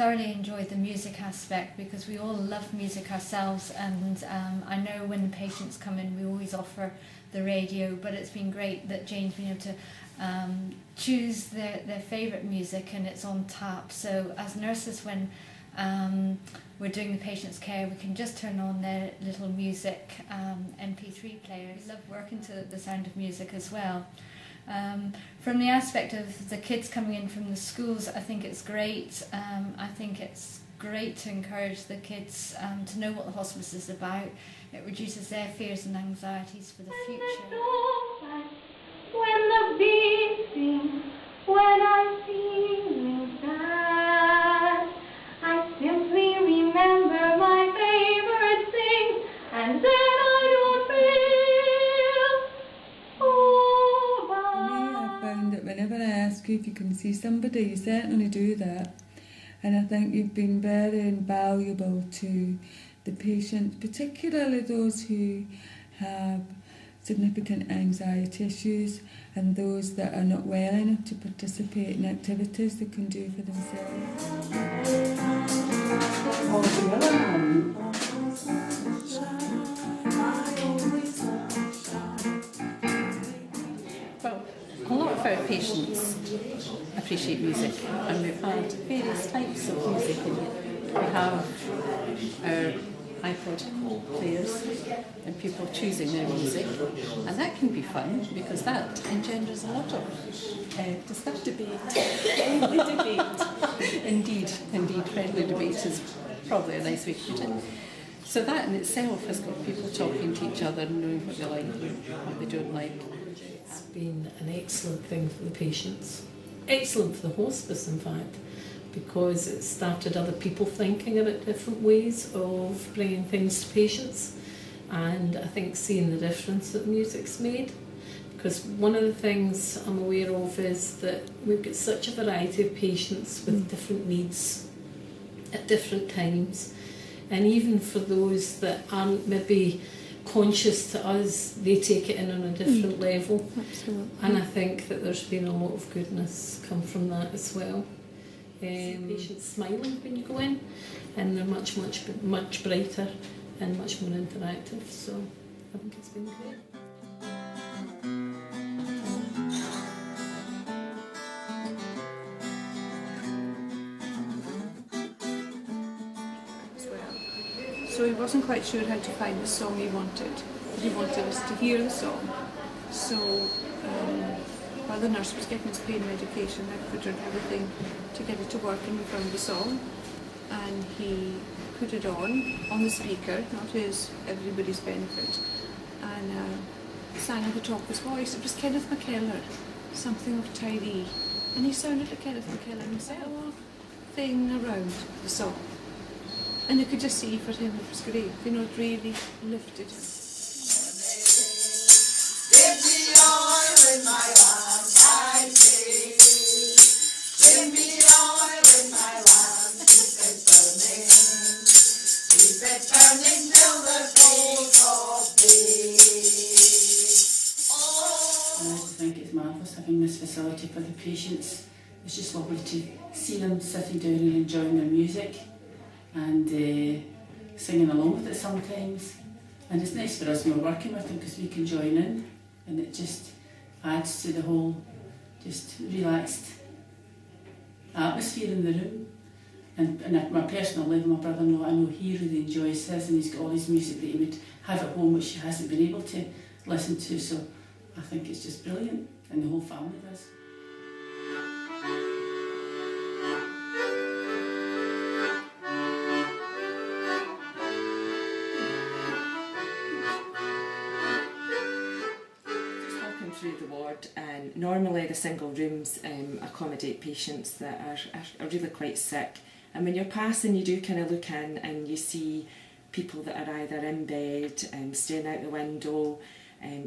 thoroughly enjoyed the music aspect because we all love music ourselves, and I know when the patients come in we always offer the radio, but it's been great that Jane's been able to choose their favourite music and it's on tap. So as nurses, when we're doing the patient's care, we can just turn on their little music MP3 players. We love working to the sound of music as well. From the aspect of the kids coming in from the schools, I think it's great. I think it's great to encourage the kids to know what the hospice is about. It reduces their fears and anxieties for the future. When the bees sing, when I'm feeling sad, I simply remember my favorite thing, and then I don't feel so bad. I found that whenever I ask you if you can see somebody, you certainly do that. And I think you've been very invaluable to the patients, particularly those who have significant anxiety issues and those that are not well enough to participate in activities they can do for themselves. Well, a lot of our patients appreciate music, and we've had various types of music in it. We have our iPod players and people choosing their music, and that can be fun because that engenders a lot of discussion, friendly debate. Indeed, friendly debate is probably a nice way to put it. So that in itself has got people talking to each other and knowing what they like and what they don't like. It's been an excellent thing for the patients, excellent for the hospice in fact, because it started other people thinking about different ways of bringing things to patients, and I think seeing the difference that music's made. Because one of the things I'm aware of is that we've got such a variety of patients with different needs at different times, and even for those that aren't maybe conscious to us, they take it in on a different level. Absolutely. And I think that there's been a lot of goodness come from that as well. Patients smiling when you go in, and they're much brighter and much more interactive, so I think it's been great. So he wasn't quite sure how to find the song he wanted. He wanted us to hear the song. So while the nurse was getting his pain medication, I put her everything to get it to work, and we found the song. And he put it on the speaker, not his, everybody's benefit, and sang at the top of his voice. It was Kenneth McKellar, something of Tyree. And he sounded like Kenneth McKellar himself, thing around the song. And you could just see for him it was great, you know, it really lifted him. I think it's marvellous having this facility for the patients. It's just lovely to see them sitting down and enjoying their music and singing along with it sometimes. And it's nice for us when we're working with them because we can join in, and it just adds to the whole just relaxed atmosphere in the room. And at my personal level, my brother-in-law, I know he really enjoys his, and he's got all his music that he would have at home which he hasn't been able to listen to, so I think it's just brilliant, and the whole family does. Through the ward, and normally the single rooms accommodate patients that are really quite sick, and when you're passing you do kind of look in and you see people that are either in bed and staring out the window,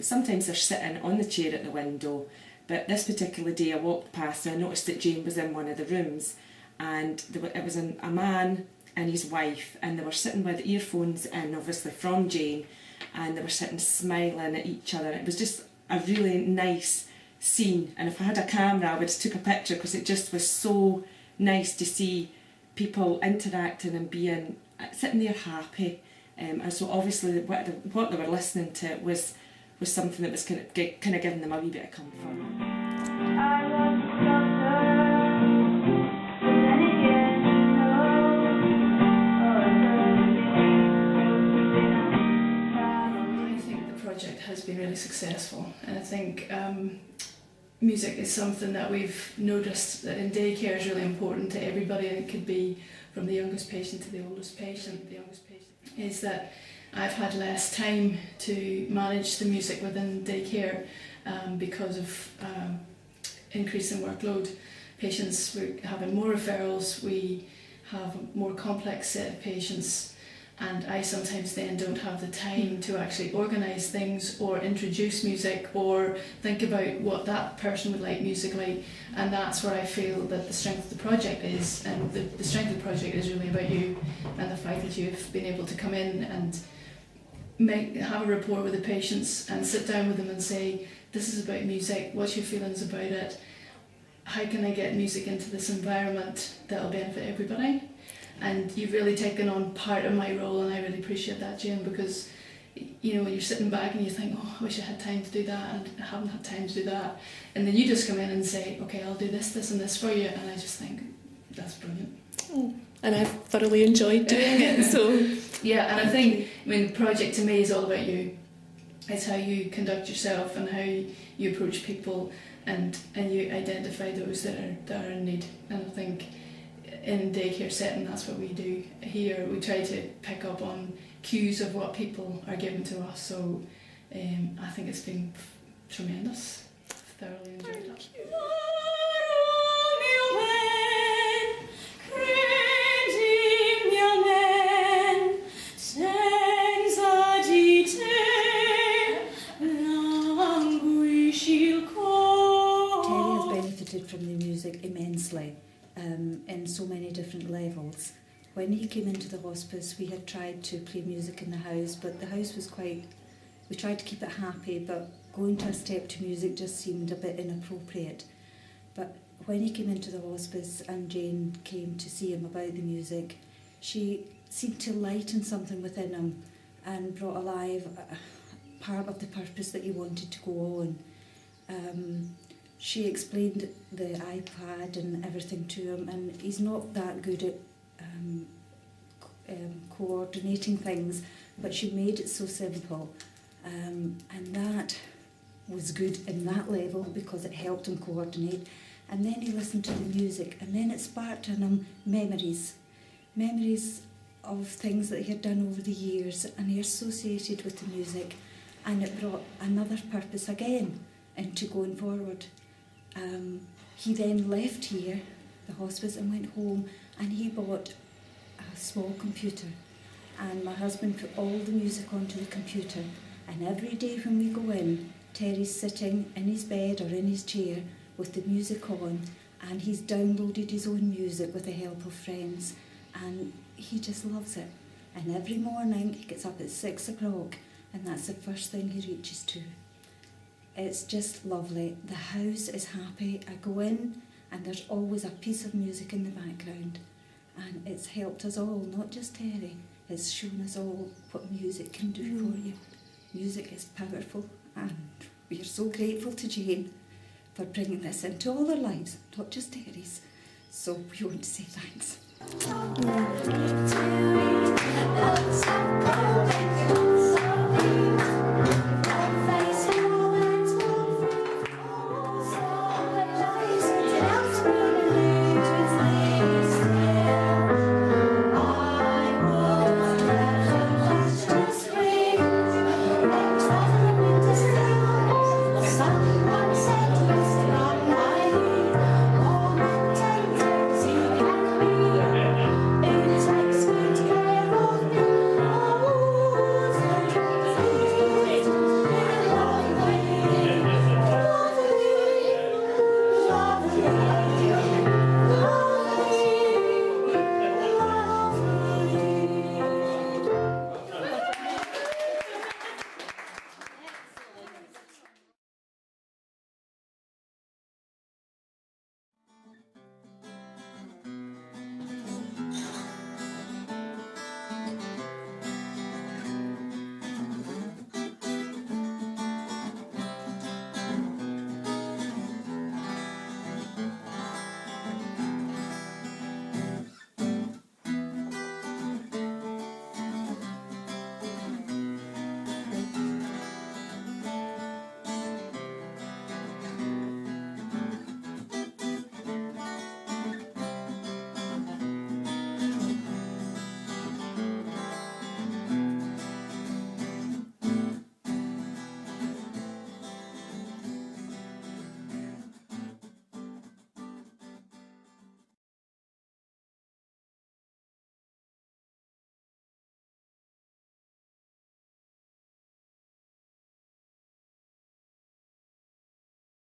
sometimes they're sitting on the chair at the window, but this particular day I walked past and I noticed that Jane was in one of the rooms, and it was a man and his wife, and they were sitting with earphones in, obviously from Jane, and they were sitting smiling at each other. It was just a really nice scene, and if I had a camera I would have took a picture because it just was so nice to see people interacting and being sitting there happy. And so obviously what they were listening to was something that was kind of giving them a wee bit of comfort. I was closer, but then again, I think the project has been really successful, and I think music is something that we've noticed that in daycare is really important to everybody, and it could be from the youngest patient to the oldest patient. The youngest patient is that I've had less time to manage the music within daycare because of increase in workload. Patients, we're having more referrals, we have a more complex set of patients, and I sometimes then don't have the time to actually organise things or introduce music or think about what that person would like musically, and that's where I feel that the strength of the project is, and the strength of the project is really about you and the fact that you've been able to come in and have a rapport with the patients and sit down with them and say, this is about music, what's your feelings about it, how can I get music into this environment that'll benefit everybody? And you've really taken on part of my role, and I really appreciate that, Jane, because you know, when you're sitting back and you think, oh, I wish I had time to do that, and I haven't had time to do that, and then you just come in and say, okay, I'll do this, this and this for you, and I just think, that's brilliant. And I've thoroughly enjoyed doing it, so... Yeah, and I think, I mean, the project to me is all about you. It's how you conduct yourself and how you approach people, and you identify those that are in need. And I think in daycare setting, that's what we do here. We try to pick up on cues of what people are giving to us. So I think it's been tremendous. Thoroughly enjoyed it. Thank you. From the music immensely in so many different levels. When he came into the hospice, we had tried to play music in the house, but the house was we tried to keep it happy, but going to a step to music just seemed a bit inappropriate. But when he came into the hospice and Jane came to see him about the music, she seemed to lighten something within him and brought alive part of the purpose that he wanted to go on. She explained the iPad and everything to him, and he's not that good at coordinating things, but she made it so simple, and that was good in that level because it helped him coordinate. And then he listened to the music, and then it sparked in him memories of things that he had done over the years, and he associated with the music, and it brought another purpose again into going forward. He then left here, the hospice, and went home, and he bought a small computer, and my husband put all the music onto the computer, and every day when we go in, Terry's sitting in his bed or in his chair with the music on, and he's downloaded his own music with the help of friends, and he just loves it. And every morning he gets up at 6 o'clock, and that's the first thing he reaches to. It's just lovely. The house is happy. I go in and there's always a piece of music in the background, and it's helped us all, not just Terry. It's shown us all what music can do for you. Music is powerful, and we are so grateful to Jane for bringing this into all our lives, not just Terry's. So we want to say thanks.